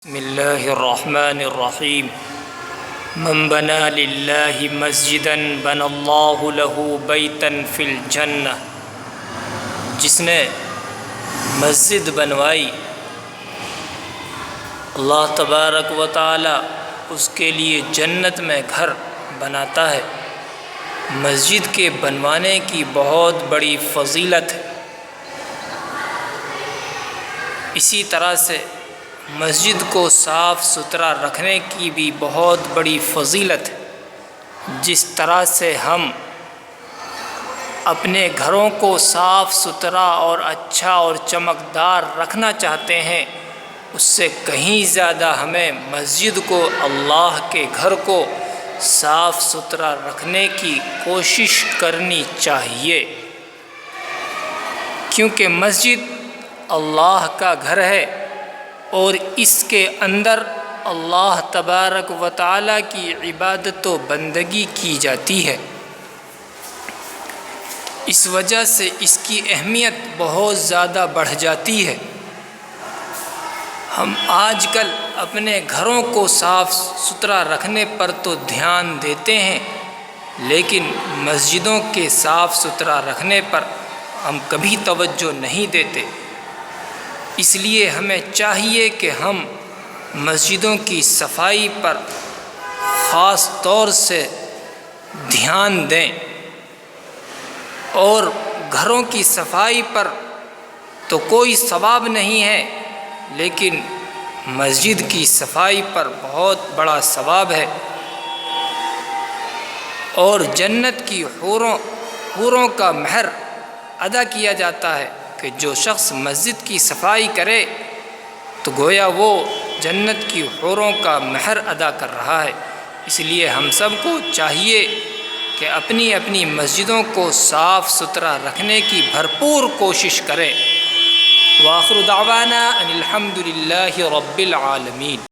بسم اللہ الرحمن الرحیم من بنا للہ مسجدا بنى اللہ لہ بیتا فی الجنہ، جس نے مسجد بنوائی اللہ تبارک و تعالی اس کے لیے جنت میں گھر بناتا ہے۔ مسجد کے بنوانے کی بہت بڑی فضیلت ہے۔ اسی طرح سے مسجد کو صاف ستھرا رکھنے کی بھی بہت بڑی فضیلت ہے۔ جس طرح سے ہم اپنے گھروں کو صاف ستھرا اور اچھا اور چمکدار رکھنا چاہتے ہیں، اس سے کہیں زیادہ ہمیں مسجد کو، اللہ کے گھر کو صاف ستھرا رکھنے کی کوشش کرنی چاہیے، کیونکہ مسجد اللہ کا گھر ہے اور اس کے اندر اللہ تبارک و تعالیٰ کی عبادت و بندگی کی جاتی ہے۔ اس وجہ سے اس کی اہمیت بہت زیادہ بڑھ جاتی ہے۔ ہم آج کل اپنے گھروں کو صاف ستھرا رکھنے پر تو دھیان دیتے ہیں، لیکن مسجدوں کے صاف ستھرا رکھنے پر ہم کبھی توجہ نہیں دیتے۔ اس لیے ہمیں چاہیے کہ ہم مسجدوں کی صفائی پر خاص طور سے دھیان دیں، اور گھروں کی صفائی پر تو کوئی ثواب نہیں ہے، لیکن مسجد کی صفائی پر بہت بڑا ثواب ہے، اور جنت کی حوروں کا مہر ادا کیا جاتا ہے کہ جو شخص مسجد کی صفائی کرے تو گویا وہ جنت کی حوروں کا مہر ادا کر رہا ہے۔ اس لیے ہم سب کو چاہیے کہ اپنی اپنی مسجدوں کو صاف ستھرا رکھنے کی بھرپور کوشش کریں۔ وآخر دعوانا ان الحمد للہ رب العالمین۔